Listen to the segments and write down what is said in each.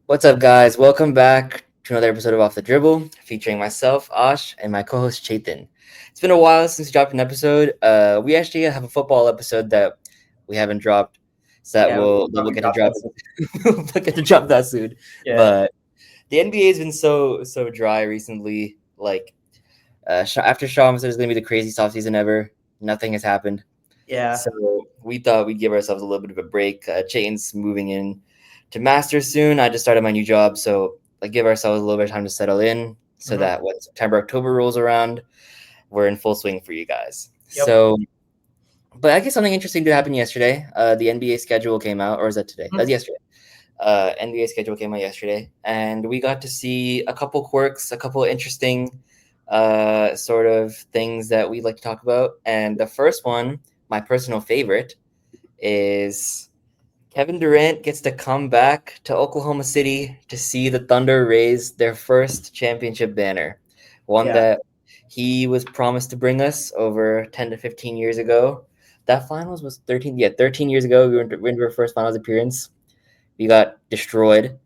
What's up, guys? Welcome back to another episode of Off the Dribble, featuring myself, Ash, and my co-host Chetan. It's been a while since we dropped an episode. We actually have a football episode that we haven't dropped, so that Yeah, we'll we'll probably get to drop drop. that soon. We'll get to drop that soon. Yeah, But the NBA has been so dry recently. After Shaw said it's gonna be the craziest offseason ever, nothing has happened. yeah, So we thought we'd give ourselves a little bit of a break. Chain's moving in to Masters soon. I just started my new job, so give ourselves a little bit of time to settle in so hmm that when September, October rolls around, we're in full swing for you guys. yep. But I guess something interesting did happen yesterday. The NBA schedule came out, or is that today? That's Mhm. yesterday. NBA schedule came out yesterday, and we got to see a couple quirks, a couple interesting sort of things that we'd like to talk about. And the first one, my personal favorite, is Kevin Durant gets to come back to Oklahoma City to see the Thunder raise their first championship banner, one Yeah, that he was promised to bring us over 10 to 15 years ago. That finals was 13, yeah, 13 years ago. We went to our first finals appearance. We got destroyed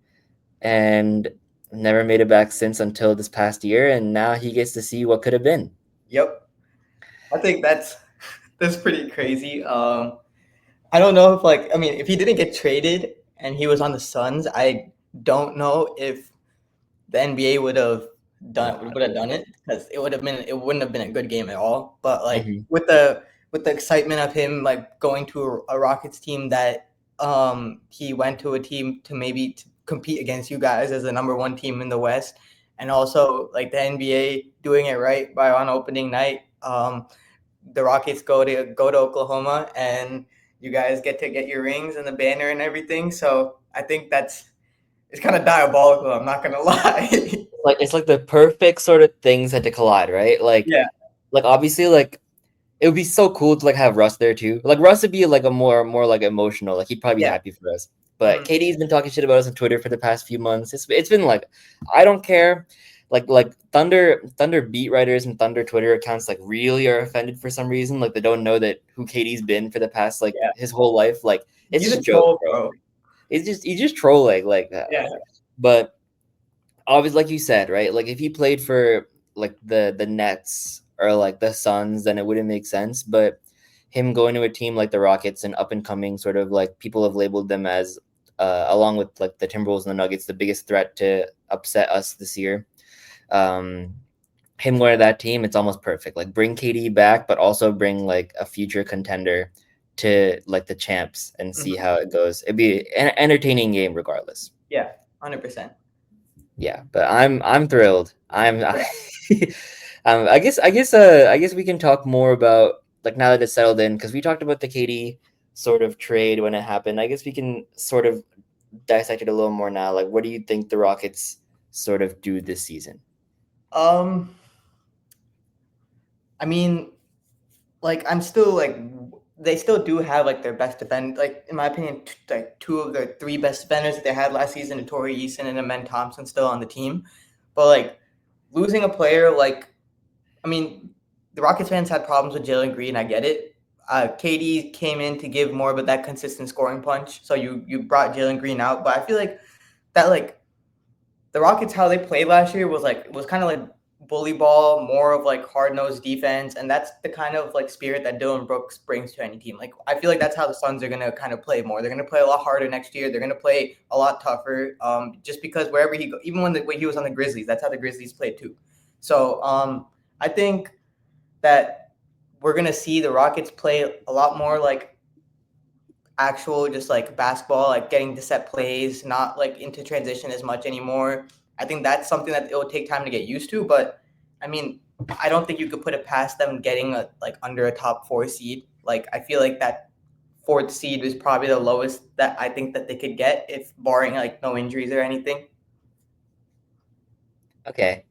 and never made it back since until this past year. And now he gets to see what could have been. yep. I think that's pretty crazy. I don't know if if he didn't get traded and he was on the Suns, I don't know if the NBA would have done it because it wouldn't have been a good game at all. But like Mhm. with the excitement of him like going to a Rockets team that he went to a team to maybe to compete against you guys as the number one team in the West, and also like the NBA doing it right by on opening night. The Rockets go to Oklahoma and you guys get to get your rings and the banner and everything. So I think it's kind of diabolical. I'm not gonna lie. It's like the perfect sort of things had to collide, right? Yeah. Obviously it would be so cool to have Russ there too. Like Russ would be like a more like emotional. Like he'd probably be Yeah. happy for us. But Mhm. KD's been talking shit about us on Twitter for the past few months. It's been like I don't care. Like Thunder beat writers and Thunder Twitter accounts really are offended for some reason. Like they don't know that who KD's been for the past Yeah. his whole life. Like it's He's just a a joke, troll, bro. bro. He's just trolling. Yeah. But obviously, like you said, right? Like if he played for the Nets or the Suns, then it wouldn't make sense. But him going to a team like the Rockets and up and coming, sort of like people have labeled them as, along with like the Timberwolves and the Nuggets, the biggest threat to upset us this year. Um, Him going to that team, it's almost perfect. Like bring KD back, but also bring like a future contender to the champs and see Mhm. how it goes. It'd be an entertaining game regardless. Yeah. 100%. Yeah, but I'm thrilled. Yeah. I guess we can talk more about now that it's settled in because we talked about the KD sort of trade when it happened. I guess we can sort of dissect it a little more now. Like, what do you think the Rockets sort of do this season? Um. I mean, I'm still they still do have their best defend in my opinion two of their three best defenders that they had last season, Torrey Eason and Amen Thompson, still on the team. But losing a player I mean, the Rockets fans had problems with Jalen Green. I get it. KD came in to give more of that consistent scoring punch. So you brought Jalen Green out, but I feel like that the Rockets how they played last year was kind of bully ball, more of hard nosed defense, and that's the kind of spirit that Dylan Brooks brings to any team. I feel like that's how the Suns are gonna kind of play more. They're gonna play a lot harder next year. They're gonna play a lot tougher. Just because wherever he go, even when he was on the Grizzlies, that's how the Grizzlies played too. So I think that we're gonna see the Rockets play a lot more actual just basketball, getting to set plays, not into transition as much anymore. I think that's something that it will take time to get used to, but I mean, I don't think you could put it past them getting under a top four seed. I feel like that fourth seed is probably the lowest that I think that they could get if barring no injuries or anything. Okay,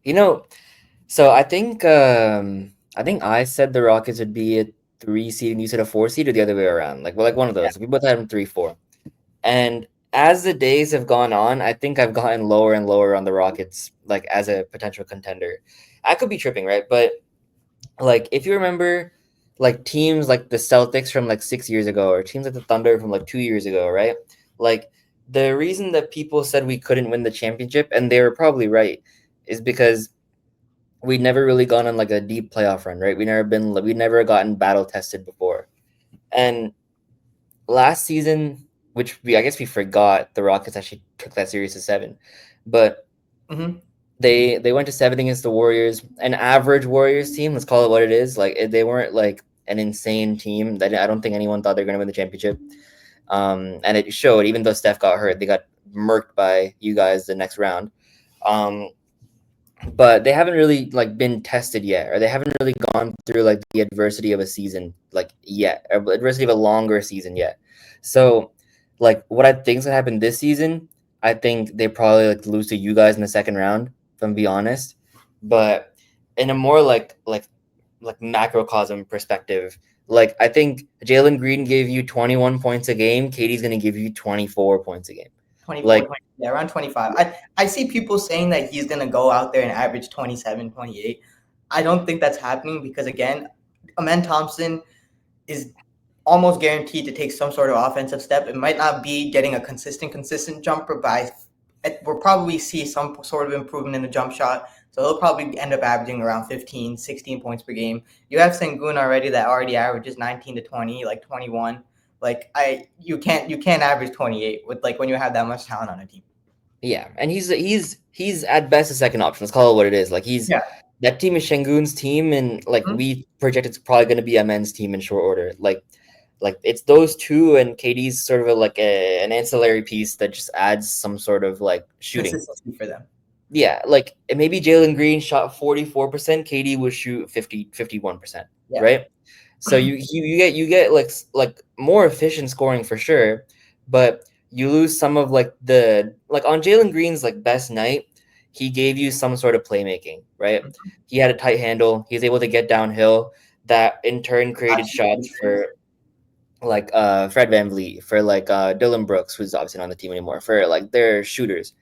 so I think I said the Rockets would be a 3 seed and you said a 4 seed, or the other way around. Like one of Yeah. those. We both had them 3-4. And as the days have gone on, I think I've gotten lower and lower on the Rockets, as a potential contender. I could be tripping, right? But if you remember, teams like the Celtics from 6 years ago, or teams like the Thunder from 2 years ago, right? Like the reason that people said we couldn't win the championship, and they were probably right, is because we'd never really gone on like a deep playoff run, right? We never gotten battle tested before. And last season, which I guess we forgot, the Rockets actually took that series to 7. But Mm-hmm. they went to 7 against the Warriors, an average Warriors team, let's call it what it is. Like they weren't like an insane team that I don't think anyone thought they were going to win the championship. And it showed, even though Steph got hurt, they got murked by you guys the next round. Um, but they haven't really like been tested yet, or they haven't really gone through like the adversity of a season like yet, or adversity of a longer season yet. So like what I think's gonna happen this season, I think they probably like lose to you guys in the second round, if I'm being honest. But in a more like macrocosm perspective, like I think Jalen Green gave you 21 points a game, Katie's gonna give you 24 points a game. 24, Like 20, yeah, around 25. I see people saying that he's going to go out there and average 27, 28. I don't think that's happening because, again, Amen Thompson is almost guaranteed to take some sort of offensive step. It might not be getting a consistent jumper, but we'll probably see some sort of improvement in the jump shot. So he'll probably end up averaging around 15, 16 points per game. You have Sengun already that already averages 19 to 20, like 21. Like you can't average 28 with like when you have that much talent on a team. yeah, and he's at best a second option. Let's call it what it is. Like he's Yeah. that team is Shengun's team, and like Mhm. we project it's probably going to be a men's team in short order. Like it's those two, and KD's sort of an ancillary piece that just adds some sort of like shooting. Consistency for them. Yeah, like maybe Jalen Green shot 44%, KD would shoot 51%, Yeah. right? So you get like more efficient scoring for sure, but you lose some of like the like on Jalen Green's like best night, he gave you some sort of playmaking, right? He had a tight handle, he was able to get downhill, that in turn created shots for like Fred VanVleet, for like Dylan Brooks, who's obviously not on the team anymore, for like their shooters.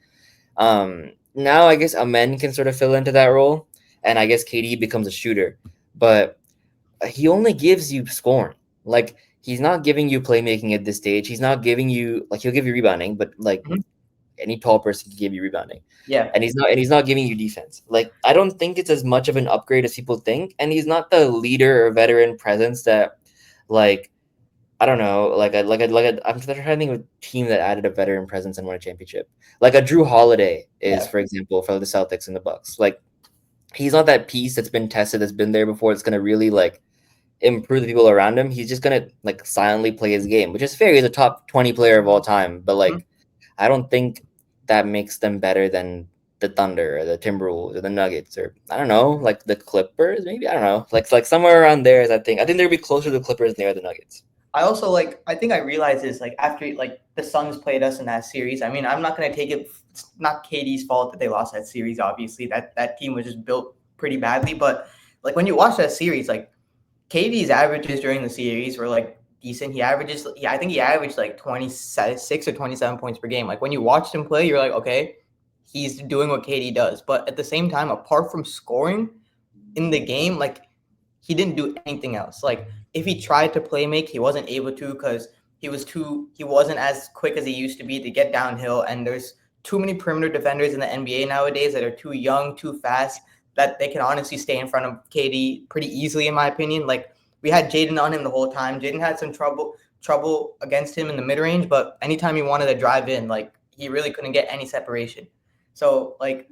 Now I guess Amen can sort of fill into that role, and I guess KD becomes a shooter, but he only gives you scoring. Like he's not giving you playmaking at this stage. He's not giving you like he'll give you rebounding, but like Mhm. any tall person can give you rebounding. Yeah. And he's not giving you defense. Like I don't think it's as much of an upgrade as people think, and he's not the leader or veteran presence that like I don't know, I'm trying to think of a team that added a veteran presence and won a championship. Like a Drew Holiday is, Yeah. for example, for the Celtics and the Bucks. Like he's not that piece that's been tested, that's been there before. It's gonna really like improve the people around him. He's just gonna like silently play his game, which is fair. He's a top 20 player of all time, but Mhm. like I don't think that makes them better than the Thunder or the Timberwolves or the Nuggets, or I don't know, like the Clippers, maybe. I don't know. Like somewhere around there is I think they'd be closer to the Clippers than they are the Nuggets. I also I think I realized is like after like the Suns played us in that series. I mean, I'm not gonna take it. It's not KD's fault that they lost that series. Obviously, that team was just built pretty badly. But like when you watch that series, like KD's averages during the series were like decent. I think he averaged like 26 or 27 points per game. Like when you watched him play, you're like, okay, he's doing what KD does. But at the same time, apart from scoring in the game, like he didn't do anything else. Like if he tried to play make, he wasn't able to because he wasn't as quick as he used to be to get downhill. And there's too many perimeter defenders in the NBA nowadays that are too young, too fast, that they can honestly stay in front of KD pretty easily, in my opinion. Like we had Jaden on him the whole time. Jaden had some trouble against him in the mid range, but anytime he wanted to drive in, like he really couldn't get any separation. So like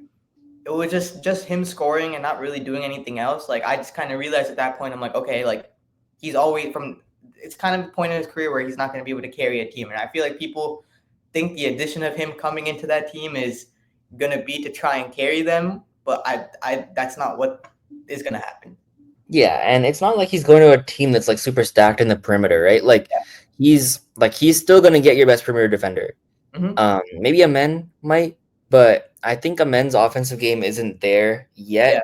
it was just him scoring and not really doing anything else. Like I just kind of realized at that point, I'm like, okay, like he's always from. It's kind of a point in his career where he's not going to be able to carry a team, and I feel like people think the addition of him coming into that team is going to be to try and carry them, but I that's not what is going to happen. Yeah, and it's not like he's going to a team that's like super stacked in the perimeter, right? He's still gonna get your best perimeter defender. Mm-hmm. Maybe a men might, but I think a men's offensive game isn't there Yeah. yet.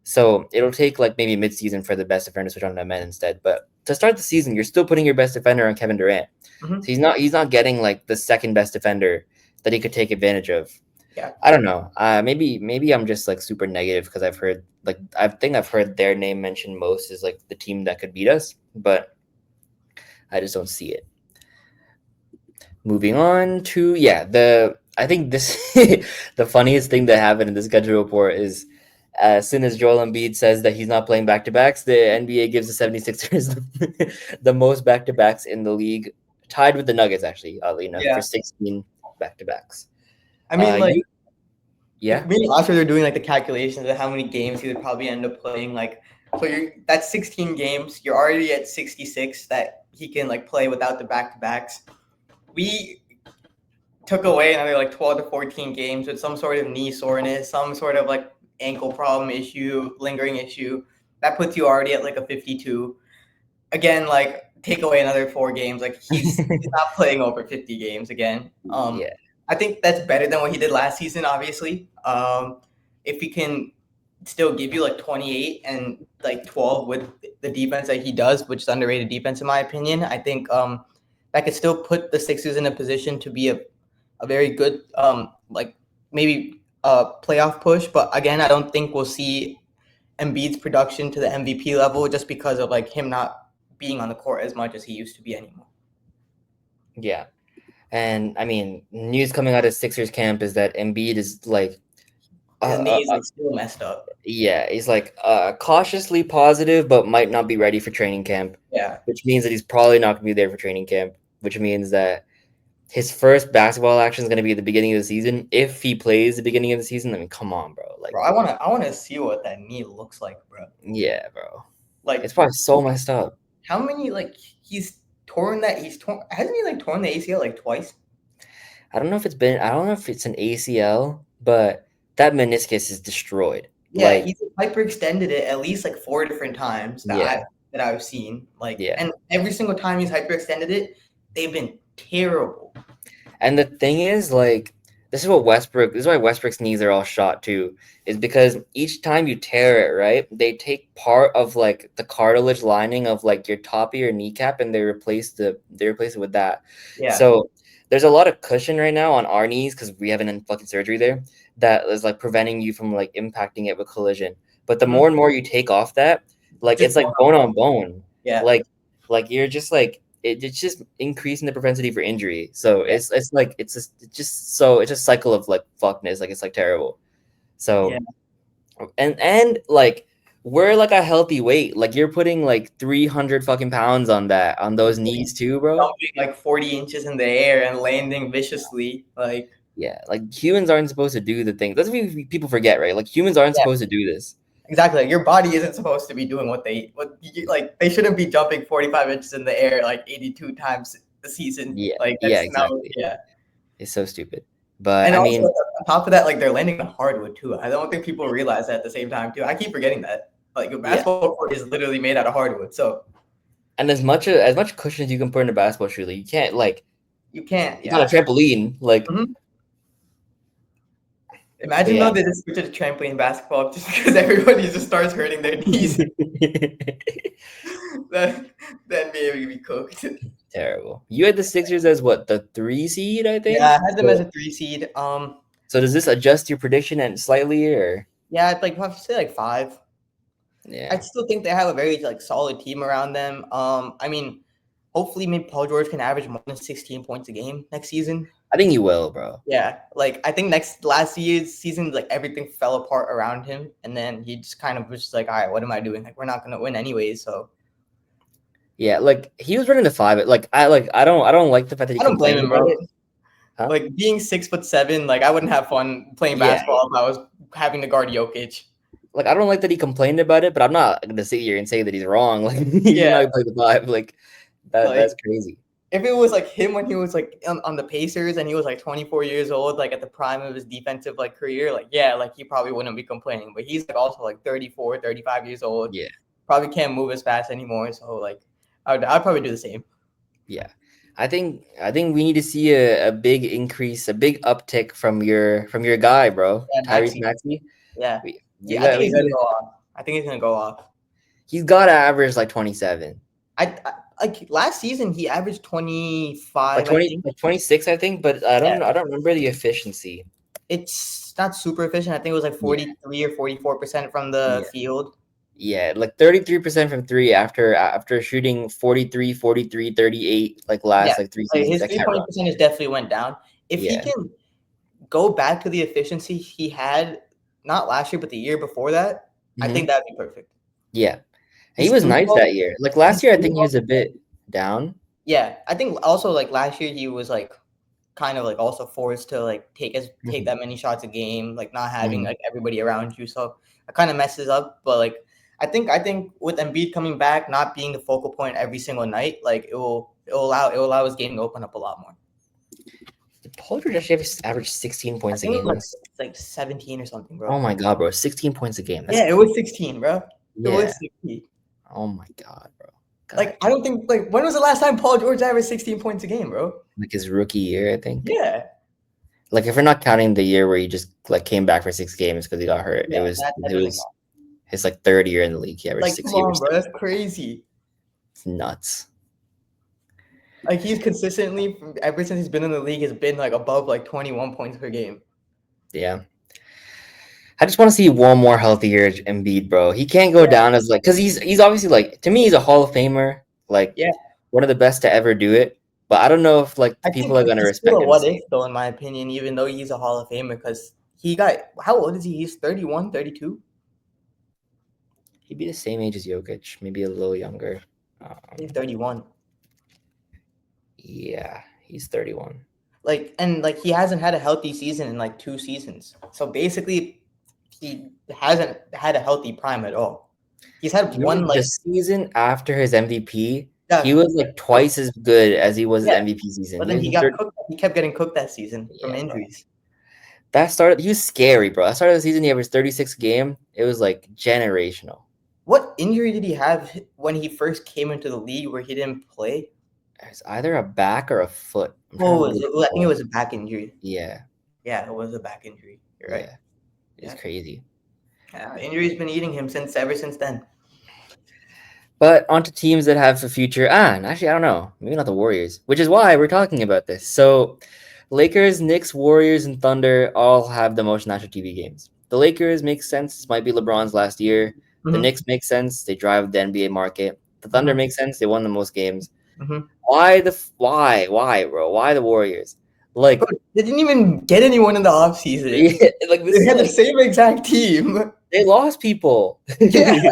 So it'll take like maybe midseason for the best defender to switch on to men instead. But to start the season, you're still putting your best defender on Kevin Durant. So Mm-hmm. he's not getting like the second best defender that he could take advantage of. Yeah. I don't know. Maybe I'm just like super negative because I've heard their name mentioned most as like the team that could beat us, but I just don't see it. Moving on to I think this the funniest thing that happened in the schedule report is as soon as Joel Embiid says that he's not playing back to backs, the NBA gives the 76ers the most back to backs in the league, tied with the Nuggets actually, oddly enough, for Yeah. 16 back to backs. I mean, like, You if yeah me and Aashrith are doing like the calculations of how many games he would probably end up playing, like, so that's 16 games. You're already at 66 that he can like play without the back to backs. We took away another like 12 to 14 games with some sort of knee soreness, some sort of like ankle problem issue, lingering issue. That puts you already at like a 52. Again, like take away another 4 games. Like he's not playing over 50 games again. yeah I think that's better than what he did last season, obviously. If he can still give you like 28 and like 12 with the defense that he does, which is underrated defense in my opinion, I think that could still put the Sixers in a position to be a very good like maybe a playoff push. But again, I don't think we'll see Embiid's production to the MVP level just because of like him not being on the court as much as he used to be anymore. yeah. And I mean, news coming out of Sixers camp is that Embiid is like His knee is like still messed up. yeah, he's like cautiously positive, but might not be ready for training camp. Yeah, Which means that he's probably not going to be there for training camp. Which means that his first basketball action is going to be at the beginning of the season. If he plays the beginning of the season, I mean, come on, bro. Like, bro, I wanna see what that knee looks like, bro. yeah, bro. Like, It's probably so messed up. how many like he's torn that he's torn hasn't he like torn the ACL like twice? I don't know if it's an ACL, but that meniscus is destroyed. Yeah, Like, he's hyperextended it at least like 4 different times yeah, that I've seen. Like, yeah. and every single time he's hyperextended it, they've been terrible. And the thing is, like, this is why Westbrook's knees are all shot too, is because each time you tear it, right, they take part of like the cartilage lining of like your top of your kneecap and they replace it with that. Yeah. So there's a lot of cushion right now on our knees because we haven't done fucking surgery there that is like preventing you from like impacting it with collision. But the more and more you take off that, like Just it's like bone on bone. yeah. Like you're just like it's just increasing the propensity for injury. So Yeah. it's a cycle of like fuckness. Like it's like terrible. Yeah. So and like we're like a healthy weight. Like you're putting like 300 fucking pounds on those knees too, bro. Jumping like 40 inches in the air and landing viciously. Like, Yeah, like humans aren't supposed to do the thing. That's what people forget, right? Like humans aren't yeah, supposed to do this. exactly. Like, your body isn't supposed to be doing like they shouldn't be jumping 45 inches in the air like 82 times a season. Yeah, Like yeah, that's no, exactly. yeah. It's so stupid. But And I also mean, on top of that, like they're landing on hardwood too. I don't think people realize that at the same time too. I keep forgetting that. Like a yeah. basketball court is literally made out of hardwood. So And as much cushion as you can put in a basketball shoe, like you can't like you can't, it's not a yeah. trampoline. Like Mhm. but Imagine yeah. though they just switch to trampoline basketball just because everybody just starts hurting their knees. then maybe we cooked. Terrible. You had the Sixers as what, the 3 seed, I think? Yeah, I had them as a 3 seed. So does this adjust your prediction and slightly or Yeah, I'd like have to say like 5. yeah. I still think they have a very like solid team around them. I mean, hopefully maybe Paul George can average more than 16 points a game next season. I think you will, bro. Yeah, like I think last year's season, like everything fell apart around him, and then he just kind of was just like, all right, what am I doing? Like we're not gonna win anyways, so Yeah, like he was running the 5. Like I don't like the fact that he I don't blame complained him, about bro. it. Huh? Like being 6'7", like I wouldn't have fun playing Yeah. basketball if I was having to guard Jokic. Like I don't like that he complained about it, but I'm not gonna sit here and say that he's wrong. Like he's Yeah, not play the 5. Like like that's crazy. if it was like him when he was like on the Pacers and he was like 24 years old, like at the prime of his defensive like career, like yeah, like he probably wouldn't be complaining. But he's like also like 34, 35 years old. Yeah. Probably can't move as fast anymore. So like I'd probably do the same. Yeah. I think we need to see a big increase, a big uptick from your guy, bro. Yeah, Tyrese Maxey. Maxey. Yeah. We Yeah, I got think he's gonna go off. I think he's gonna go off. he's got to average like 27. I like last season he averaged 25. Like 20 like 26 I think, but I Yeah. don't remember the efficiency. It's not super efficient. I think it was like 43 or 44% from the field. Yeah, like 33% from three after shooting 43, 43, 38 like Yeah, last like three like seasons. his I can't three-point run. percentage definitely went down. If he Yeah. can go back to the efficiency he had not last year but the year before that, I Hmm. think that'd be perfect. Yeah. And he His was three nice ball, that year. Like his last year, I three think he ball, was a bit down. yeah. I think also like last year he was like kind of like also forced to like take Hmm. that many shots a game, like not having Hmm. like everybody around you. So it kind of messes up. But like I think with Embiid coming back, not being the focal point every single night, like it will allow his game to open up a lot more. Did Paul George actually average 16 I points a think it game? was like 17 or something, Oh bro. my god, bro. 16 points a game. That's Yeah, it crazy. was 16, bro. It Yeah. was 16. Oh my god, bro. God Like I damn. don't think like when was the last time Paul George averaged 16 points a game, bro? Like his rookie year, I think. Yeah, Like if we're not counting the year where he just like came back for 6 games because he got hurt, yeah, that it doesn't was count. his like third year in the league. He averaged Like, come 60 over on, bro, 60. that's crazy. It's nuts. Like he's consistently ever since he's been in the league has been like above like 21 points per game. Yeah. I just want to see one more healthy year Embiid, bro. He can't go Yeah, down as like because he's obviously like to me he's a Hall of Famer, like yeah. one of the best to ever do it. But I don't know if like I people think are gonna he's still respect a him the what same. if though, in my opinion, even though he's a Hall of Famer because he got how old is he? He's 31, 32. He'd be the same age as Jokic, maybe a little younger. He's Um, 31. yeah, he's 31. Like and like he hasn't had a healthy season in like 2 seasons. So basically he hasn't had a healthy prime at all. He's Do had you one remember the like season after his MVP? He yeah, was like twice as good as he was his yeah. MVP season. But He then was he in got third. cooked. He kept getting cooked that season from Yeah, bro. injuries. That started. He was scary, bro. That started the season. He averaged 36 a game. It was like generational. What injury did he have when he first came into the league where he didn't play? It's either a back or a foot. I'm trying to Oh, really I think it recall. was a back injury. Yeah, Yeah, it was a back injury. You're right. yeah. It's Yeah, crazy. yeah. Injury's been eating him since ever since then. But onto teams that have a future. And actually, I don't know. Maybe not the Warriors, which is why we're talking about this. So, Lakers, Knicks, Warriors, and Thunder all have the most national TV games. The Lakers makes sense. This might be LeBron's last year. The Mm-hmm, Knicks makes sense. They drive the NBA market. The Thunder mm-hmm, makes sense. They won the most games. mm-hmm. Why, bro? Why the Warriors? Bro, Like, they didn't even get anyone in the offseason. yeah, like this They is had the like same exact team. they lost people. Yeah,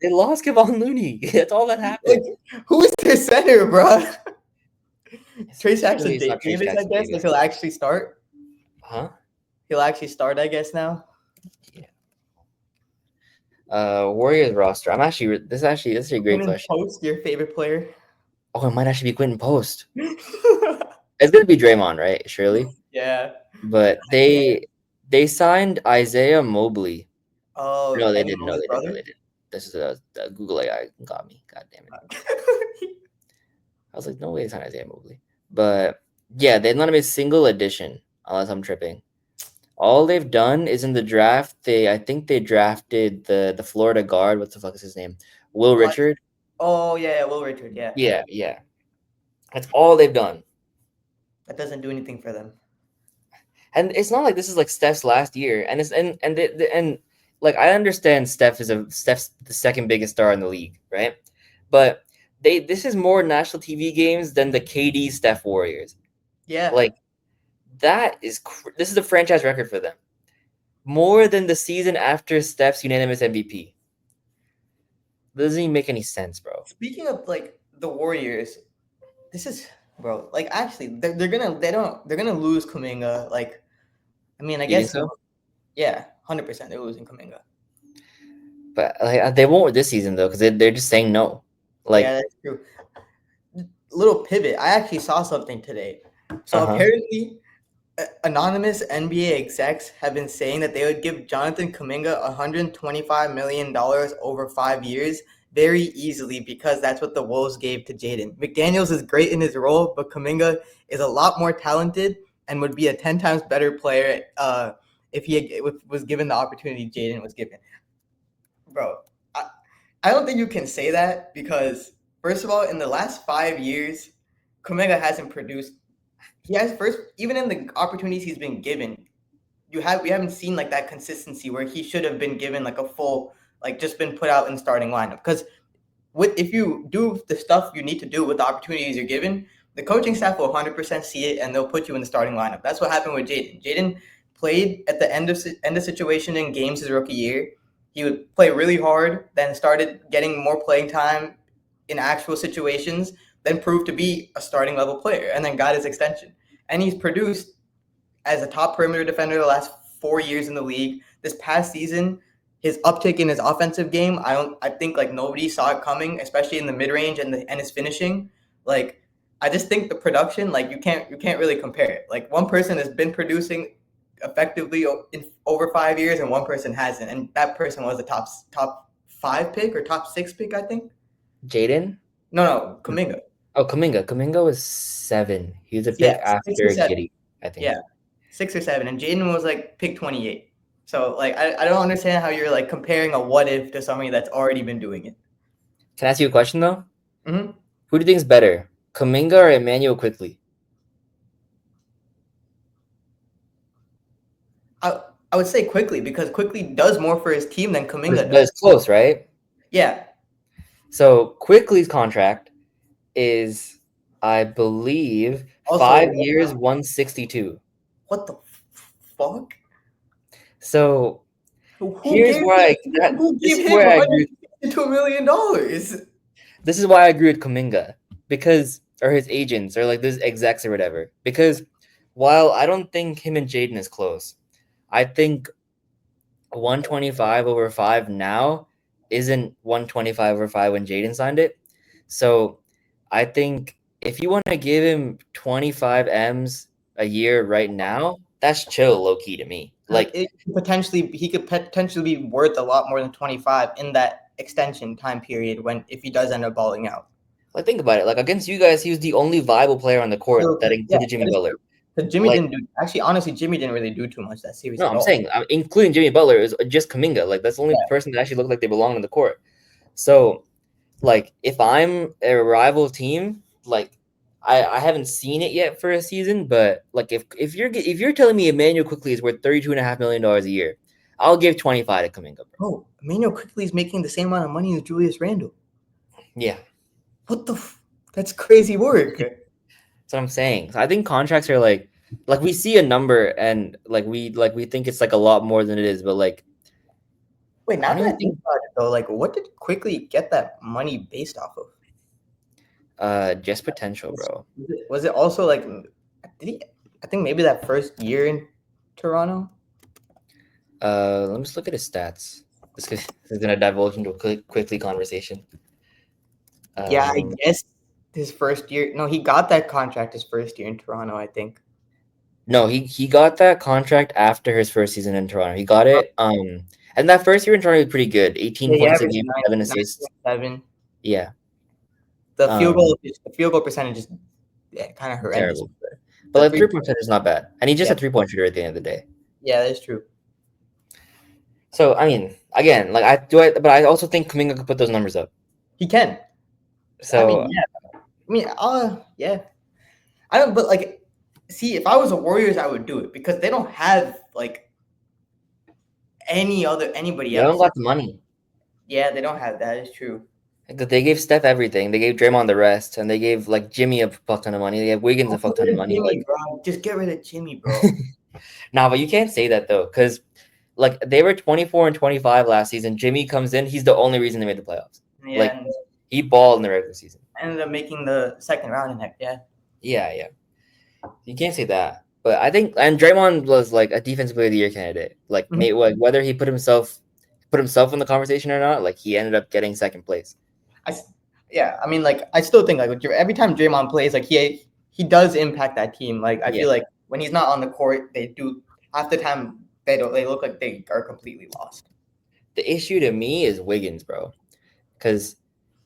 They lost Kevon Looney. That's all that like happened. who is their center, bro? Trace Surely Jackson it's not Trace Davis, I Jackson guess, if Davis. he'll actually start. Huh? He'll actually start, I guess now. Yeah. Warriors roster. This is a great Quentin question. Post, your favorite player. Oh, it might actually be Quentin Post. It's gonna be Draymond, right? Surely. Yeah. But they signed Isaiah Mobley. Oh, No, they Evan didn't. No, Mobley's they didn't. No, brother? they didn't. This is a Google AI got me. God damn it. I was like, no way, it's not Isaiah Mobley. But yeah, they've not made a single addition, unless I'm tripping. All they've done is in the draft. I think they drafted the Florida guard. What the fuck is his name? Will Like, Richard. oh, yeah, Will Richard, yeah. Yeah, yeah. That's all they've done. That doesn't do anything for them. And it's not like this is like Steph's last year. And it's and like I understand Steph's the second biggest star in the league, right? But this is more national TV games than the KD Steph Warriors. Yeah. Like this is a franchise record for them. More than the season after Steph's unanimous MVP. Doesn't even make any sense, bro. Speaking of like the Warriors, this is bro, like actually they're gonna lose Kuminga. Like I mean I You think guess so? yeah, 100% they're losing Kuminga. But like they won't this season though, because they're just saying no. Yeah, Like, that's true. Little pivot. I actually saw something today. So uh-huh. apparently anonymous NBA execs have been saying that they would give Jonathan Kuminga $125 million over 5 years very easily because that's what the Wolves gave to Jaden. McDaniels is great in his role, but Kuminga is a lot more talented and would be a 10 times better player if he was given the opportunity Jaden was given. Bro, I don't think you can say that because, first of all, in the last 5 years, Kuminga hasn't produced. He has first, even in the opportunities he's been given, we haven't seen like that consistency where he should have been given like a full like just been put out in the starting lineup. Because if you do the stuff you need to do with the opportunities you're given, the coaching staff will 100% see it and they'll put you in the starting lineup. That's what happened with Jaden. Jaden played at the end of situation in games his rookie year. He would play really hard, then started getting more playing time in actual situations, then proved to be a starting level player, and then got his extension. And he's produced as a top perimeter defender the last 4 years in the league. This past season, his uptick in his offensive game, I think like nobody saw it coming, especially in the mid range and his finishing. Like I just think the production, like you can't really compare it. Like one person has been producing effectively in over 5 years, and one person hasn't, and that person was a top 5 pick or top 6 pick, I think. Jaden? No, Kuminga. Oh, Kuminga. Kuminga was 7. He was a Yeah, pick 6 or after 7. Giddy, I think. Yeah, 6 or 7, and Jaden was like pick 28. So like I don't understand how you're like comparing a what if to somebody that's already been doing it. Can I ask you a question though? Mm-hmm. Who do you think is better, Kuminga or Emmanuel Quickly? I would say Quickly, because Quickly does more for his team than Kuminga But does. it's close, right? Yeah. So Quickly's contract is, I believe, Also, 5 years, 162. what the fuck? So Who here's gave why who this gave is him where I agree. $162 million? This is why I agree with Kuminga, because, or his agents or like those execs or whatever. Because while I don't think him and Jaden is close, I think 125 over 5 now isn't 125 over 5 when Jaden signed it. So I think if you want to give him 25 M's a year right now, that's chill low key to me. Like He could potentially be worth a lot more than 25 in that extension time period if he does end up balling out. Like think about it. Like against you guys, he was the only viable player on the court that included Jimmy Butler. Because Jimmy Like, didn't do honestly, Jimmy didn't really do too much that series no, at I'm all. saying including Jimmy Butler is just Kuminga. Like that's the only person that actually looked like they belonged on the court. So, like if I'm a rival team, like I haven't seen it yet for a season, but like if you're telling me Emmanuel Quickly is worth $32.5 million a year, I'll give 25 to Kuminga. Oh, Emmanuel Quickly is making the same amount of money as Julius Randle. Yeah. What the? That's crazy work. That's what I'm saying. So I think contracts are like we see a number and we think it's like a lot more than it is, but like wait, now that I think about it though, like what did Quickly get that money based off of? Just potential, bro. Was it also like did he? I think maybe that first year in Toronto. Let me just look at his stats. This is gonna divulge into a quickly conversation. Yeah, I guess his first year. No, he got that contract his first year in Toronto, I think. No, he got that contract after his first season in Toronto. He got it. And that first year in Toronto was pretty good. 18 points a game, 7 assists. 7. Yeah. The field goal percentage is kind of horrendous. Terrible. But like 3-point percentage is not bad. And he's just a 3-point shooter at the end of the day. Yeah, that's true. So I mean, again, like but I also think Kuminga could put those numbers up. He can. So yeah. I don't. But like, see, if I was the Warriors, I would do it because they don't have like anybody they else. don't got the money. Yeah, they don't have that. It's true. They gave Steph everything. They gave Draymond the rest, and they gave like Jimmy a fuck ton of money. They gave Wiggins a fuck ton of money. Jimmy, bro. Just get rid of Jimmy, bro. Nah, but you can't say that though, because like they were 24 and 25 last season. Jimmy comes in. He's the only reason they made the playoffs. Yeah, like he balled in the regular season. Ended up making the second round in that. Yeah. Yeah. You can't say that. But I think, and Draymond was like a defensive player of the year candidate. Like, whether he put himself in the conversation or not, like he ended up getting second place. I mean, like I still think like every time Draymond plays, like he does impact that team. Like I feel like when he's not on the court, they do half the time they look like they are completely lost. The issue to me is Wiggins, bro, because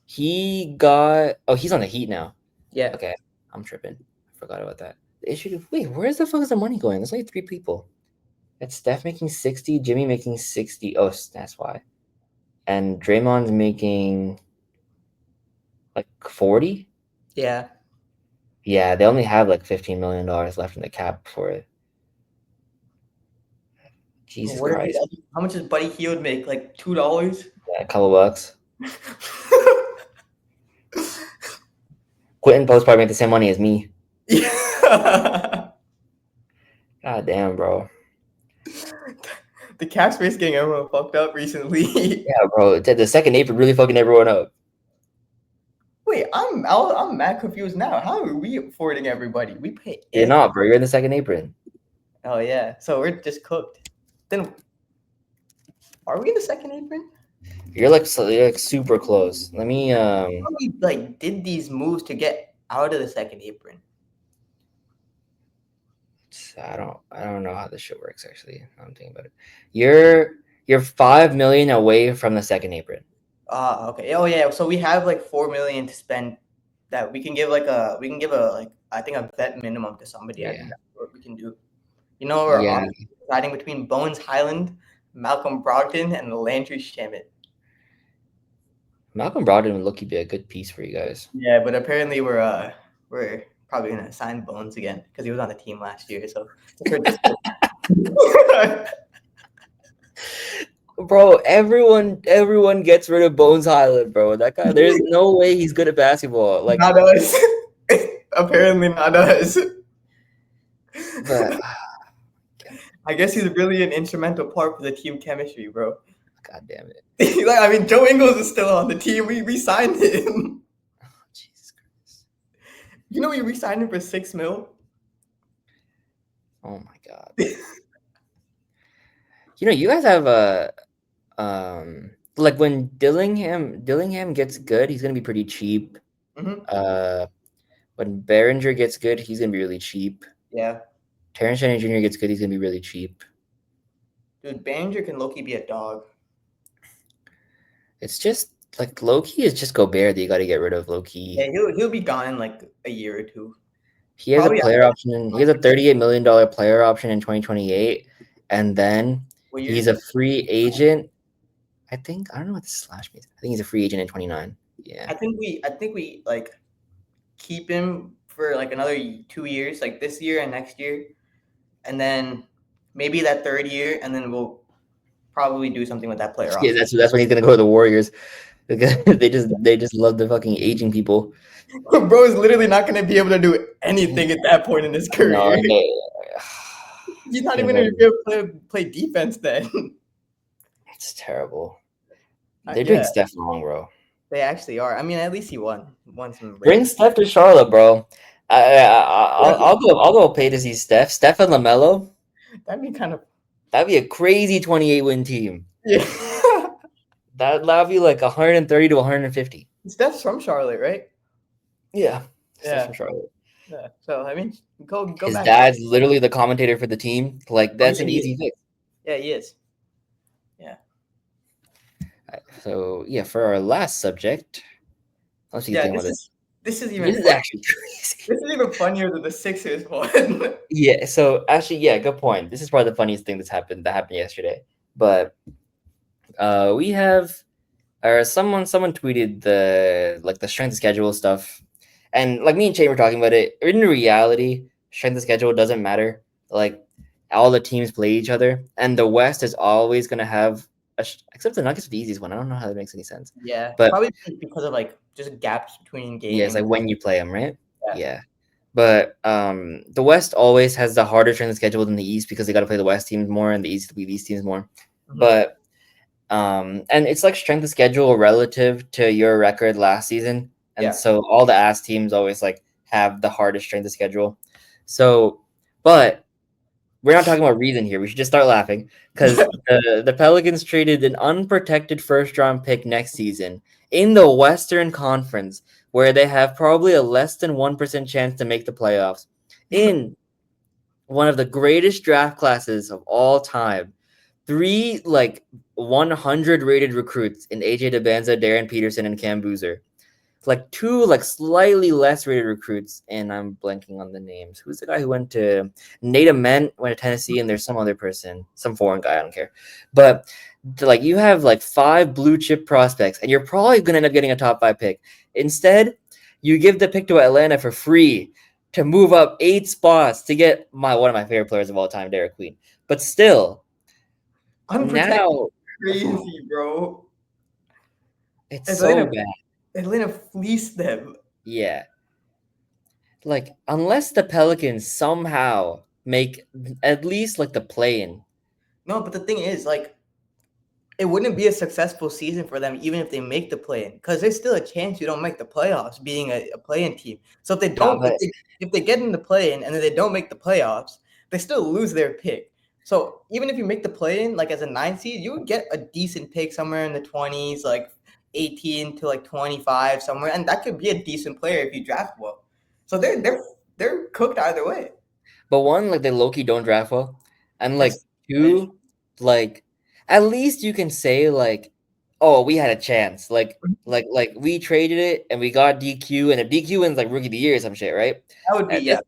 he's on the Heat now. Yeah. Okay, I'm tripping. I forgot about that. The issue where's the fuck is the money going? There's only 3 people. It's Steph making 60, Jimmy making 60. Oh, that's why. And Draymond's making like 40. Yeah. Yeah, they only have like $15 million left in the cap for it. Jesus What are these? Christ. How much does Buddy Hield make? Like $2? Yeah, a couple bucks. Quentin Post probably make the same money as me. Yeah. God damn, bro. The cap space getting everyone fucked up recently. Yeah, bro. The second apron really fucking everyone up. Wait, I'm mad confused now. How are we affording everybody? We pay. You're not, bro. You're in the second apron. Oh yeah, so we're just cooked. Then, are we in the second apron? You're like super close. Let me How we like did these moves to get out of the second apron? I don't know how this shit works actually. I'm thinking about it. You're 5 million away from the second apron. Okay. Oh yeah. So we have like 4 million to spend. That we can give like a I think a vet minimum to somebody. I think Yeah. that's what we can do. You know, we're Yeah. deciding between Bones Highland, Malcolm Brogdon, and Landry Shamet. Malcolm Brogdon would look be a good piece for you guys. Yeah, but apparently we're probably gonna sign Bones again because he was on the team last year. So Bro, everyone gets rid of Bones Highland, bro. That guy, there's no way he's good at basketball. Like, not us. Apparently not us. but I guess he's really an instrumental part for the team chemistry, bro. God damn it. Like, I mean, Joe Ingles is still on the team. We signed him. Oh, Jesus Christ. You know, we re-signed him for $6 million. Oh my God. You know, you guys have a like when Dillingham gets good, he's gonna be pretty cheap. Mm-hmm. When Behringer gets good, he's gonna be really cheap. Yeah. Terrence Shannon Jr. gets good, he's gonna be really cheap. Dude, Behringer can low-key be a dog. It's just like low-key is just Gobert that you gotta get rid of low-key. Yeah, he'll be gone in like a year or two. He has a player option. He has a $38 million player option in 2028, and then he's a free agent. I don't know what the slash means. I think he's a free agent in 29. Yeah. I think we like keep him for like another 2 years, like this year and next year, and then maybe that third year, and then we'll probably do something with that player option. Yeah, that's when he's gonna go to the Warriors. they just love the fucking aging people. Bro is literally not going to be able to do anything at that point in his career. No, he's not even going to be able to play defense then. It's terrible. They're doing Steph wrong, bro. They actually are. I mean, at least he won some. Bring Steph to Charlotte, bro. I'll go pay to see Steph. Steph and LaMelo. That'd be a crazy 28 win team. Yeah. That'd be like 130 to 150. Steph's from Charlotte, right? Yeah. Yeah. From Charlotte. Yeah. So I mean, go His back. dad's literally the commentator for the team. Like that's an easy fix. Yeah, he is. Yeah. So yeah, for our last subject, let's see. This is actually crazy. This is even funnier than the Sixers one. Yeah. So actually, yeah, good point. This is probably the funniest thing that happened yesterday. But we have, or someone tweeted the strength of schedule stuff. And like me and Chetan were talking about it. In reality, strength of schedule doesn't matter. Like all the teams play each other, and the West is always going to have, except the Nuggets are the easiest one. I don't know how that makes any sense. Yeah, but probably because of like just gaps between games. Yeah, it's like when you play them, right? Yeah. But the West always has the harder strength of schedule than the East because they got to play the West teams more, and the East to be these teams more. Mm-hmm. But and it's like strength of schedule relative to your record last season. And so all the ass teams always like have the hardest strength of schedule. So, but we're not talking about reason here. We should just start laughing because the Pelicans traded an unprotected first-round pick next season in the Western Conference, where they have probably a less than 1% chance to make the playoffs, in one of the greatest draft classes of all time. 3 like 100 rated recruits in AJ DeBanza, Darren Peterson, and Cam Boozer. Like 2 like slightly less rated recruits, and I'm blanking on the names. Who's the guy who went to Nate Ament went to Tennessee, and there's some other person, some foreign guy, I don't care. But like you have like 5 blue chip prospects, and you're probably gonna end up getting a top 5 pick. Instead, you give the pick to Atlanta for free to move up 8 spots to get one of my favorite players of all time, Derek Queen. But still, Unprotected, Now, oh, crazy, bro. it's so Atlanta, bad. Atlanta fleeced them. Yeah. Like, unless the Pelicans somehow make at least like the play-in. No, but the thing is, like, it wouldn't be a successful season for them even if they make the play-in, because there's still a chance you don't make the playoffs being a play-in team. So if they Nah, don't, but if they get in the play-in and then they don't make the playoffs, they still lose their pick. So even if you make the play-in, like as a 9 seed, you would get a decent pick somewhere in the 20s, like 18 to like 25 somewhere, and that could be a decent player if you draft well. So they're cooked either way. one, like they low-key don't draft well. And like That's two, like at least you can say like, oh, we had a chance. Like we traded it and we got DQ, and if DQ wins like rookie of the year or some shit, right? that would be, Uh, yeah.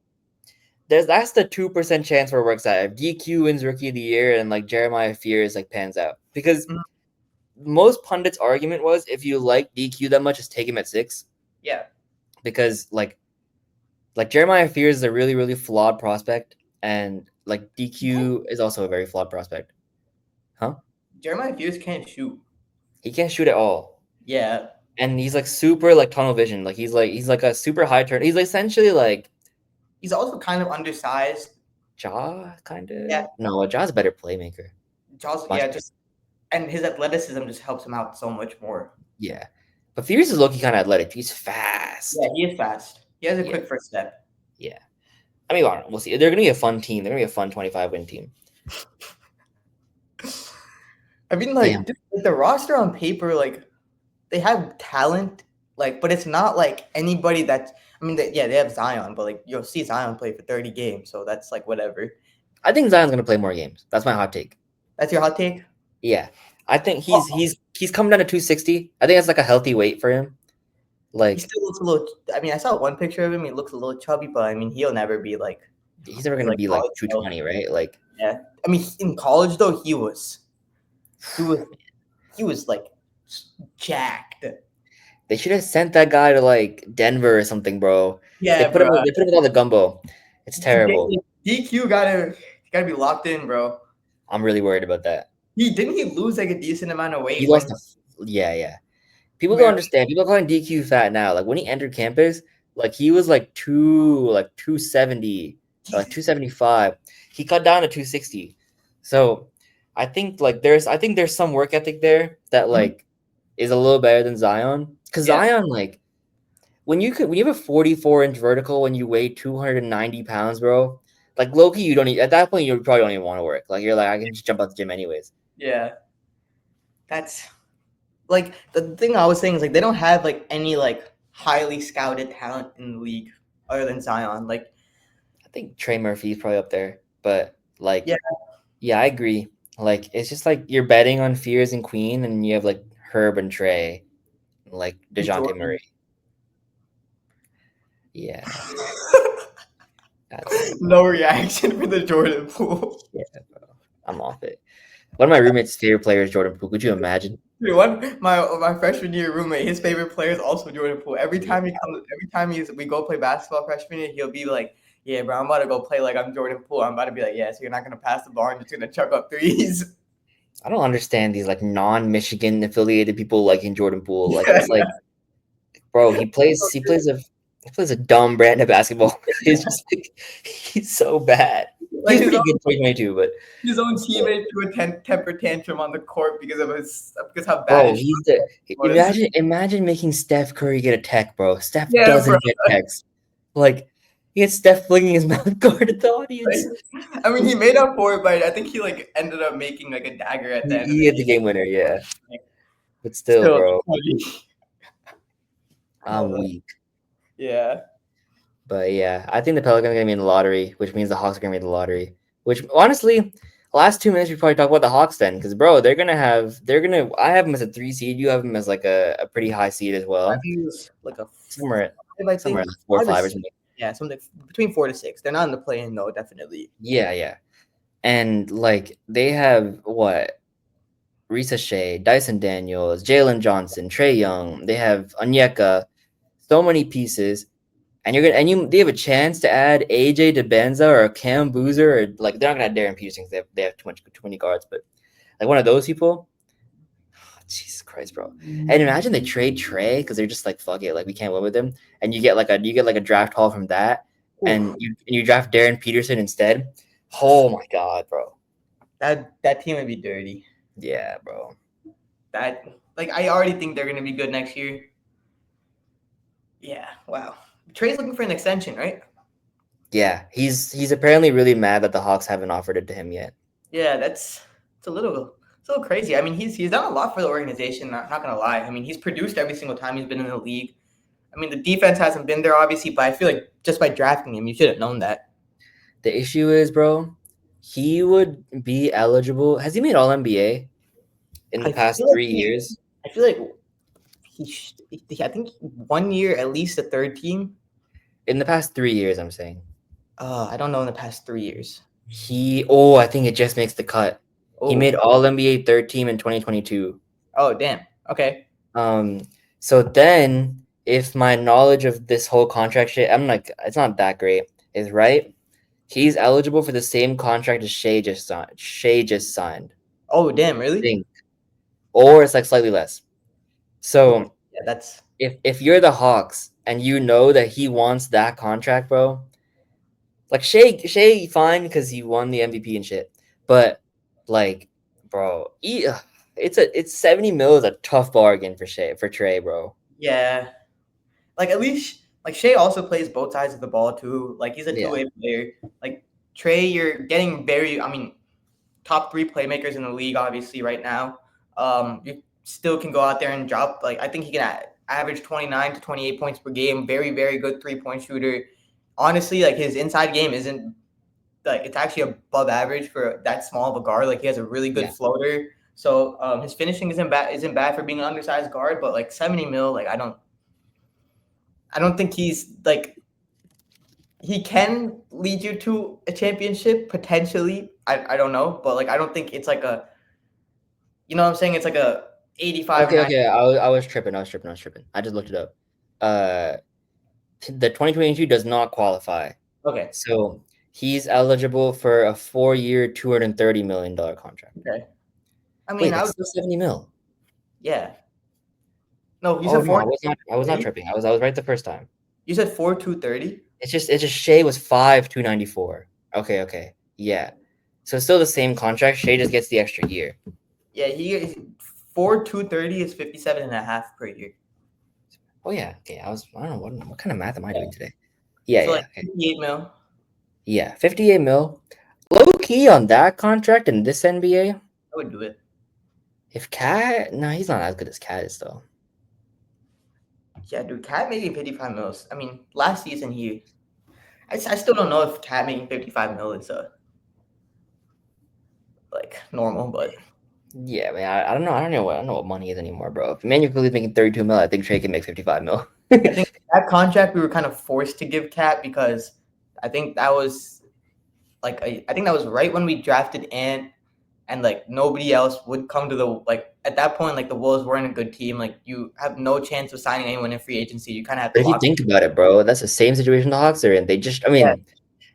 That's that's the 2% chance where it works out. If DQ wins rookie of the year and like Jeremiah Fears like pans out. Because Mhm. most pundits' argument was if you like DQ that much, just take him at 6. Yeah. Because like Jeremiah Fears is a really, really flawed prospect, and like DQ is also a very flawed prospect. Huh? Jeremiah Fears can't shoot. He can't shoot at all. Yeah. And he's like super like tunnel vision. Like he's like a super high turn. He's like, essentially like He's also kind of undersized. Ja kind Yeah. of. No, Ja's a better playmaker. Charles, Much yeah, better. just and his athleticism just helps him out so much more. Yeah. But Fears is looking kind of athletic. He's Yeah, fast. he is fast. He has a Yeah. quick first step. Yeah. I mean, I don't know. We'll see. They're gonna be a fun team. They're gonna be a fun 25-win team. I mean, Damn. like the roster on paper, like they have talent, like, but it's not like anybody that's. I mean, yeah, they have Zion, but like you'll see Zion play for 30 games, so that's like whatever. I think Zion's gonna play more games. That's my hot take. That's your hot take. Yeah. I think Oh, he's come down to 260. I think that's like a healthy weight for him. he Like still looks a little. I mean, I saw one picture of him. He looks a little chubby, but I mean, he'll never be he's never gonna be like college level. 220, right? Like Yeah, I mean, in college though, he was he was like jacked. they should have sent that guy to like Denver or something, bro. Yeah, They bro. put him with all the gumbo. It's terrible. DQ gotta be locked in, bro. I'm really worried about that. He lose like a decent amount of He weight lost when yeah. People don't Maryland. understand. People are calling DQ fat now. Like when he entered campus, like he was like 270 or like 275. He cut down to 260. So I think there's some work ethic there that like is a little better than Zion. Because Yeah, Zion, like when you have a 44-inch vertical when you weigh 290 pounds, bro, like Loki, you don't need at that point you probably don't even want to work. Like you're like, I can just jump out the gym anyways. yeah. That's like the thing I was saying is like they don't have like any like highly scouted talent in the league other than Zion. Like, I think Trey Murphy's probably up there. But like yeah, yeah, I agree. Like it's just like you're betting on Fears and Queen, and you have like Herb and Trey, like DeJounte Jordan. Murray. Yeah, goddamn. No reaction for the Jordan pool. Yeah, bro. I'm off it. One of my roommate's favorite players, Jordan Poole. Could you imagine? Dude, my freshman year roommate, his favorite player is also Jordan Poole. Every time we go play basketball freshman year, he'll be like, "Yeah, bro, I'm about to go play like I'm Jordan Poole." I'm about to be like, "Yeah, so you're not gonna pass the ball and just gonna chuck up threes." I don't understand these like non-Michigan affiliated people liking Jordan Poole. Like it's like, bro, he plays a dumb brand of basketball. He's just like he's so bad. He Like was pretty good in 2022, but his own teammate threw a temper tantrum on the court because how bad bro, his he's shot was. imagine making Steph Curry get a tech, bro. Steph Yeah, bro. doesn't get techs. Like he gets Steph flinging his mouth guard at the audience. I mean, he made up for it, but I think he like ended up making like a dagger at the end of He the hit the game. game winner, yeah. But still, Still, bro, funny. I'm weak. Yeah. But yeah, I think the Pelicans are gonna be in the lottery, which means the Hawks are gonna be in the lottery. Which honestly, last 2 minutes we probably talk about the Hawks then, because bro, I have them as a 3 seed, you have them as like a pretty high seed as I well. think it was like a Somewhere I somewhere think like 4 or 5 or 6. something. Yeah, something between 4 to 6. They're not in the play-in though, definitely. Yeah. And like they have what? Risa Shea, Dyson Daniels, Jalen Johnson, Trey Young. They have Onyeka, so many pieces. And they have a chance to add AJ DeBenza or Cam Boozer or like they're not gonna add Darren Peterson because they have too many guards, but like one of those people. Jesus Christ, bro! And imagine they trade Trey because they're just like, fuck it, like we can't win with him, and you get like a draft haul from that, Oof, and you draft Darren Peterson instead. Oh my god, bro! that team would be dirty. Yeah, bro. That like I already think they're gonna be good next year. Yeah, wow. Trey's looking for an extension, right? Yeah, he's apparently really mad that the Hawks haven't offered it to him yet. Yeah, it's a little crazy. I mean, he's done a lot for the organization. Not gonna lie. I mean, he's produced every single time he's been in the league. I mean, the defense hasn't been there obviously, but I feel like just by drafting him, you should have known that. The issue is, bro, he would be eligible. Has he made All NBA in the I past feel like 3 years? I feel like I think 1 year at least a third team. In the past 3 years, I'm saying. I don't know in the past 3 years. I think it just makes the cut. He Oh, made All NBA third team in 2022. oh, damn. Okay. So then if my knowledge of this whole contract shit, I'm like, it's not that great, is right, he's eligible for the same contract as Shea just signed. Shea just signed. Oh, damn. I Really? think. Or it's like slightly less. Oh, So yeah. That's if you're the Hawks and you know that he wants that contract, bro, like Shea fine because he won the MVP and shit. But like, bro, it's 70 mil is a tough bargain for Trey, bro. yeah. Like at least like Shea also plays both sides of the ball too. Like he's a Yeah. two-way player. Like Trey, you're getting I mean, top three playmakers in the league, obviously, right now. You still can go out there and drop. Like I think he can average 29 to 28 points per game. Very, very good 3-point shooter. Honestly, like his inside game isn't like it's actually above average for that small of a guard. Like he has a really good Yeah. floater. So his finishing isn't bad for being an undersized guard. But like 70 mil, like I don't think he's like he can lead you to a championship potentially. I don't know, but like I don't think it's like a you know what I'm saying? It's like a 85 or Okay, 90. okay. I was tripping. I just looked it up. Uh, the 2022 does not qualify. Okay. So he's eligible for a 4-year, $230 million contract. Okay. I Wait, mean, I that's would still 70 mil. yeah. No, you Oh said no, four I was not thirty. tripping. I was right the first time. You said 4,230. It's just Shea was 5,294. Okay. Yeah. So it's still the same contract. Shea just gets the extra year. Yeah, he is 4,230 is 57 and a half per year. Oh yeah. Okay. I don't know what kind of math am I doing today? Yeah, So like okay. 58 mil. Yeah, 58 mil. Low key on that contract in this NBA. I would do it. If Cat, no, he's not as good as Cat is though. Yeah, dude, Cat making 55 mils. I mean, last season I still don't know if Cat making 55 mil is like normal, but Yeah, man. I don't know. I don't know what money is anymore, bro. If Emmanuel Quickley's making 32 mil, I think Trey can make 55 mil. I think that contract we were kind of forced to give Cat because I think that was I think that was right when we drafted Ant and like nobody else would come to the like at that point like the Wolves weren't a good team. Like you have no chance of signing anyone in free agency. You kind of have to But if you lock. think about it, bro, that's the same situation the Hawks are in. They just, I Yeah. mean,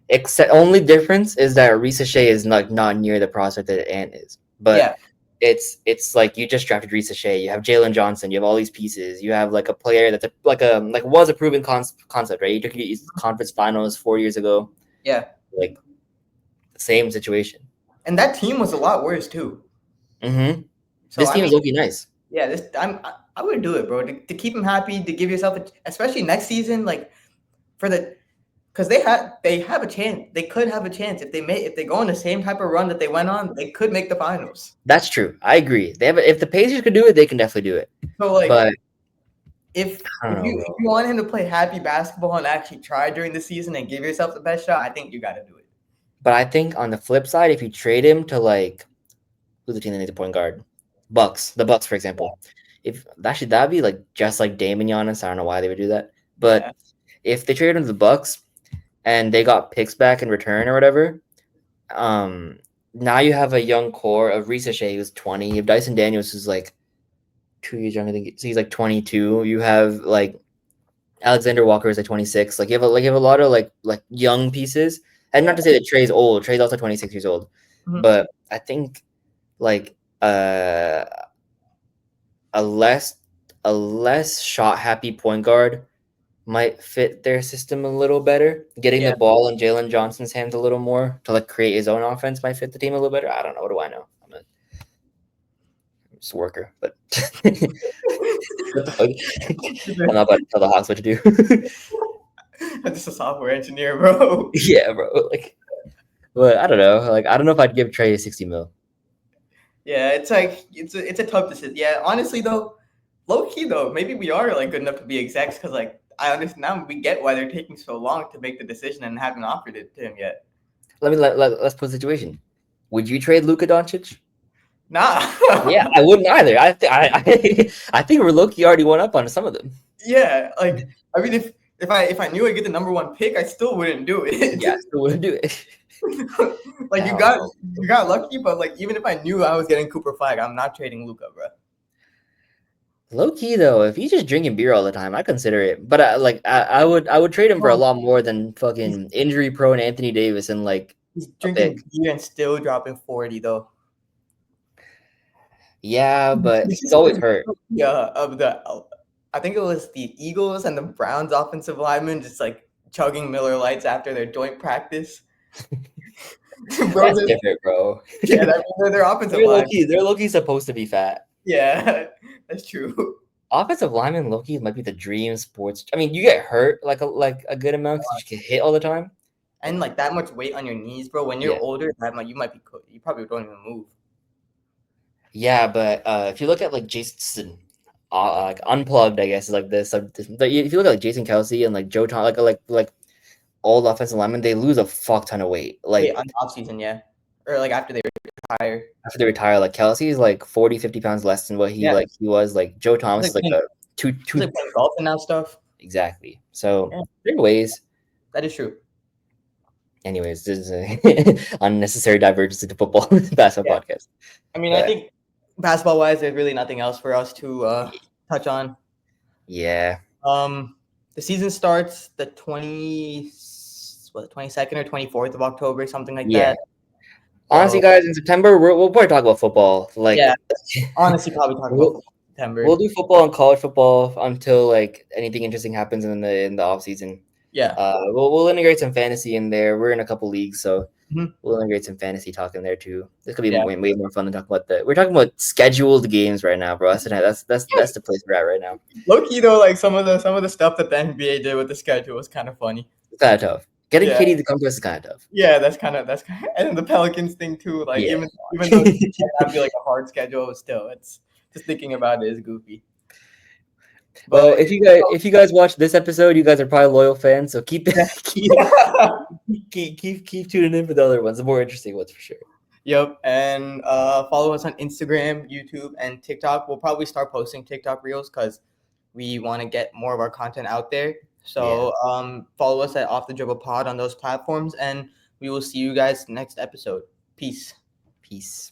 except only difference is that Risa Shea is not near the prospect that Ant is. But Yeah. it's like you just drafted Risa Shea. You have Jalen Johnson. You have all these pieces. You have like a player that's like was a proven concept, right? You took you to conference finals 4 years ago. Yeah. Like the same situation. And that team was a lot worse too. Mm-hmm. So This I team mean, is looking nice. yeah, I would do it, bro. To keep him happy, to give yourself especially next season, like for the because they have a chance. They could have a chance if they go on the same type of run that they went on. They could make the finals. That's true. I agree. If the Pacers could do it, they can definitely do it. So like, But if I don't know, if bro. you want him to play happy basketball and actually try during the season and give yourself the best shot, I think you got to do it. But I think on the flip side, if you trade him to like who's the team that needs a point guard? The Bucks, for example. If actually that'd be like just like Dame and Giannis. I don't know why they would do that. But if they traded him to the Bucks and they got picks back in return or whatever, now you have a young core of Risa Shea who's 20. You have Dyson Daniels who's like 2 years younger than so he's like 22. You have like Alexander Walker is like 26. Like you have a lot of like young pieces. And not to say that Trey's old. Trey's also 26 years old. Mhm. But I think like uh, a less a less shot happy point guard might fit their system a little better. Getting the Yeah. ball in Jalen Johnson's hands a little more to like create his own offense might fit the team a little better. I don't know. What do I know? I'm just a worker, but what the fuck? I'm not about to tell the Hawks what to do. I'm just a software engineer, bro. Yeah, bro. Like, but I don't know. Like, I don't know if I'd give Trey 60 mil. Yeah, it's like it's a tough decision. Yeah, honestly though, low key though, maybe we are like good enough to be execs because like I understand now we get why they're taking so long to make the decision and haven't offered it to him yet. Let's put the situation. Would you trade Luka Doncic? Nah. Yeah, I wouldn't either. I think we're low key already one up on some of them. Yeah, like I mean, if I knew I'd get the number one pick, I still wouldn't do it. Yeah, I still wouldn't do it. Like you No. got lucky, but like even if I knew I was getting Cooper Flag, I'm not trading Luca, bro. Low key though, if he's just drinking beer all the time, I consider it. But I would trade him for a lot more than He's, fucking injury prone Anthony Davis and like he's a pick. drinking beer and still dropping 40 though. Yeah, but This he's is always hurt. yeah of the I think it was the Eagles and the Browns offensive linemen just like chugging Miller Lights after their joint practice. Bro, That's different, bro. yeah, that, they're offensive line. They're low key supposed to be fat. Yeah, that's true. Offensive linemen low key might be the dream sports. I mean, you get hurt like a good amount because you get hit all the time. And like that much weight on your knees, bro. When you're Yeah. older, that might you probably don't even move. Yeah, but if you look at like Jason, like unplugged, I guess is like this. If you look at like Jason Kelsey and like Joe Tom, like old offensive linemen, they lose a fuck ton of weight. Wait, Like on off season, yeah, or like after they retire. after they retire, like Kelsey is like 40, 50 pounds less than what Yeah, he was. Like Joe he's Thomas like is like playing, a two he's two like playing golf and now stuff. exactly. So Yeah, there are ways. that is true. Anyways, this is a unnecessary divergence into football basketball Yeah, podcast. I mean, I But think basketball wise, there's really nothing else for us to touch on. yeah. The season starts the 22nd or 24th of October, something like Yeah. that. Honestly, So guys, in September we'll probably talk about football. Like yeah, honestly, probably talk about we'll, football in September. we'll do football and college football until like anything interesting happens in the off season. Yeah. We'll integrate some fantasy in there. We're in a couple leagues, so Mhm. we'll integrate some fantasy talk in there too. This could be Yeah. way more fun than talking about we're talking about scheduled games right now, bro. That's the place we're at right now. Low key though, like some of the stuff that the NBA did with the schedule was kind of funny. It's kind of tough. Getting Yeah. KD to come to us is kind of tough. Yeah, that's kind of and then the Pelicans thing too. Like Yeah. even though it might be like a hard schedule, still it's just thinking about it is goofy. Well, But if you guys watch this episode, you guys are probably loyal fans, so keep keep tuning in for the other ones, the more interesting ones for sure. Yep, and follow us on Instagram, YouTube, and TikTok. We'll probably start posting TikTok reels because we want to get more of our content out there. So follow us at Off the Dribble Pod on those platforms, and we will see you guys next episode. Peace. Peace.